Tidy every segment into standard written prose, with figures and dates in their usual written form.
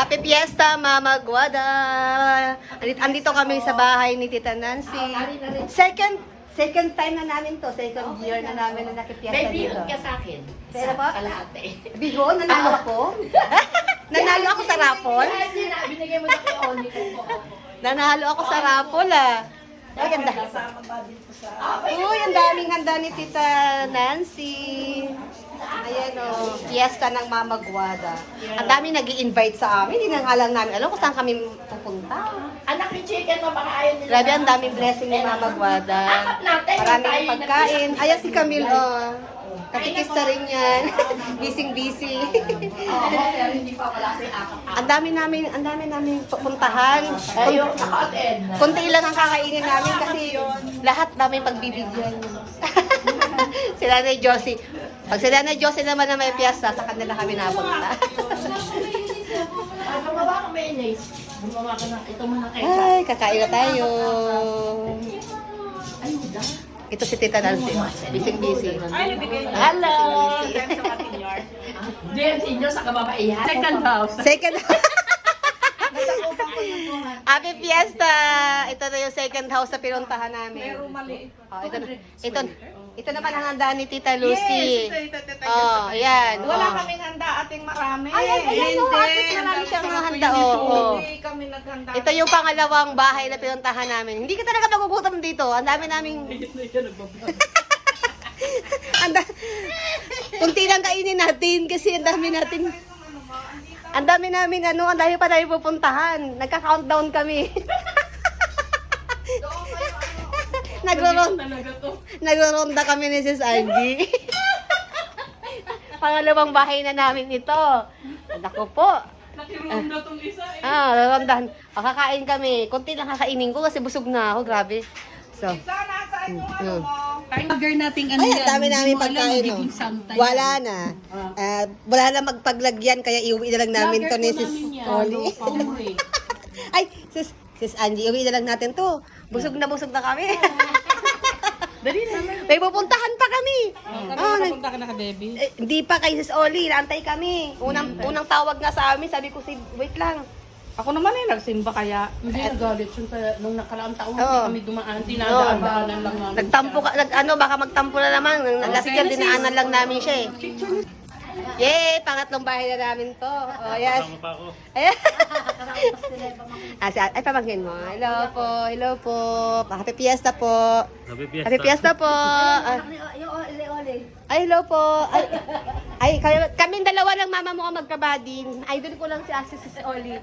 Happy Fiesta, Mama Guada! Andito kami sa bahay ni Tita Nancy. Second time na namin to. Second year na namin na nakipiesta May dito. bihon ka sa akin. Pero Sa po? kalahati. Bihon? Nanalo ako? Nanalo ako sa rapol? Binigay mo na kay Oni. Nanalo ako sa rapol ah. Ay, ganda. Uy, ang daming handa ni Tita Nancy. Ayan o, fiesta ng Mama Guada. Ang dami nag-i-invite sa amin. Hindi na nga lang namin alam kung saan kami pupunta. Anak ni chicken mo, baka ayaw nila. Grabe, ang daming blessing ni Mama Guada. Maraming pagkain. Ayan si Camille, oh. Katikista rin yan. Busy-busy. Oo, pero hindi pa wala si akap. Ang dami namin pupuntahan. Ayun, naka-attend. Kunti lang ang kakainin namin kasi lahat namin pagbibigyan. Sila na Josie. Pag sila na Josie naman na may piyesta, sa kanila kami napunta. Ay, gumawa ka mayonnaise. Gumawa ka na. Ito mo na kayo. Ay, kakain na tayo. Ay, da. Ito si Tita Nancy. Busy-busy. Hello! Hindi yan senior sa kababaihan. Second house. Second Happy Fiesta! Ito na yung second house sa pinuntahan namin. Pero maliit. Oh, ito naman ang handa ni Tita Lucy. Oh, ayan. Wala Oh. kaming handa ating marami. Ayan, oh, at least marami siyang handa. Oh. Hindi kami naghanda. Ito yung pangalawang bahay na pinuntahan namin. Hindi ka talaga magugutom dito. Ang dami naming... Kunti lang kainin natin kasi ang dami natin... Ang dami namin ang dami pa tayo pupuntahan. Nagka-countdown kami. Nagro-ronda kami ni Sis Angie. Pangalawang bahay na namin ito. Naku po. Nakironda tong isa eh. Rondahan. Kakain kami. Kunti lang kakainin ko kasi busog na ako. Grabe. So, Sana, saan yung ano mo? Burger nating ano ay, yan. ang dami namin Hindi mo alam, pagkain. No? magiging samtay. Wala na. Wala na magpaglagyan kaya iuwi na lang namin to ni Sis Oli. Ay, Sis Angie, iuwi na lang natin to. Busog na kami. Dali na. May pupuntahan pa kami. Nakapunta ka na ka, Debbie. Hindi pa kay Sis Oli, naantay kami. Unang tawag nga sa amin, sabi ko, wait lang. Ako naman eh, nagsimba kaya. Hindi nagalit siya kaya nung nakaraang taon Oo. kami dumaan, dinadaan-daanan lang namin. Nagtampo ka, baka magtampo na naman. Last year, dinaanan lang namin siya eh. Yay! Pangatlong bahay na namin to. Oh, yes. Ayan. Ay, pamangkin mo. Hello po. Happy Fiesta po. Happy Fiesta po. Ay, hello po. Ay, kaming dalawa lang mama mo ang magkabading. Idol ko lang si Sis Oli.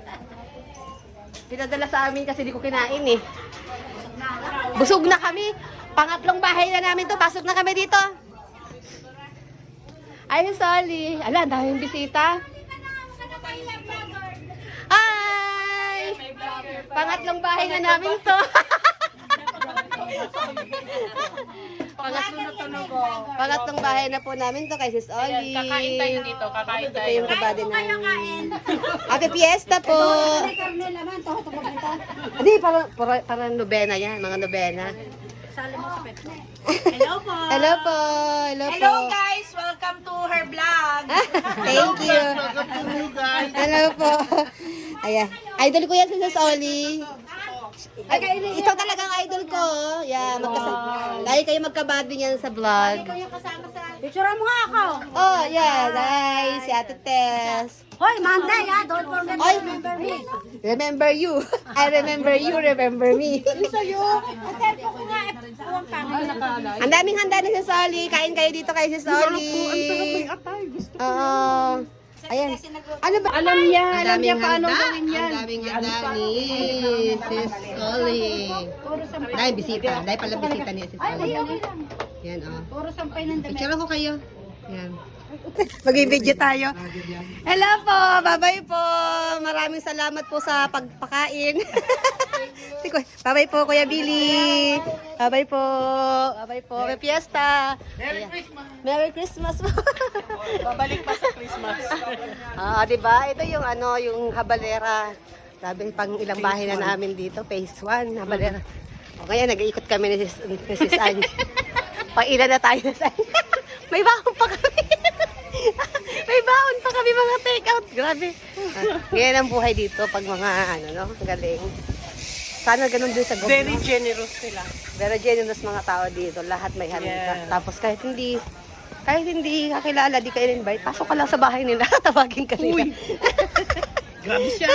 Pinadala sa amin kasi di ko kinain eh. Busog na kami. Pangatlong bahay na namin to. Pasok na kami dito. Ay, Sally. Ala, ang daming bisita. Hi! Pangatlong bahay na namin to. Pangatlong bahay na po namin to kay Sis Oli. Kakain tayo dito, kakain Ito tayo. yung kabady namin. Happy Fiesta po! Hindi, parang nobena yan, mga nobena. Hello po. Hello po! Hello po! Hello guys, welcome to her vlog. Thank you! Hello po! Ayan. Idol ko yan si Sis Oli. Ito talagang idol ko. Yeah, lagi kayo magkabady niyan sa vlog. Picture mo nga ako. Oh, yeah. Nice. Si Ate Tess. Hoy, Monday ha, don't forget Oy, to remember me. remember you. I remember you, remember me. Aserpo ko nga, ang pangit. Ang daming handa ni Sis Oli. Kain kayo dito kay Sis Oli. Oo. Ayan. Ano ba? Alam niya Ang paano handa. gawin yan. Ang daming handa ni Sis Oli. Dahil bisita. Dahil pala bisita ni Sis Oli. Yan, oh. Puro sampay ng damit. Picture ko kayo. Yan. Mag-video tayo. Hello po. Bye-bye po. Maraming salamat po sa pagpakain. Bye-bye po, Kuya Billy. Bye-bye po. Bye-bye po. May fiesta. Merry Christmas. Merry Christmas po. Babalik pa sa Christmas. Diba? Ito yung yung habalera. Sabi, pang ilang bahay na namin dito. Phase 1, habalera. O kaya, nag-iikot kami ni Sis Angie. Pang ilan na tayo na sa May bakong pa kami. May baon pa kami mga take-out. Grabe. Ganyan ang buhay dito pag mga ano, no? Galing. Sana ganun din sa gobyerno. Very generous sila. Very generous mga tao dito. Lahat may handog ka. Yes. Tapos kahit hindi kakilala, di ka in-invite, pasok ka lang sa bahay nila. Tawagin ka nila. Grabe siya.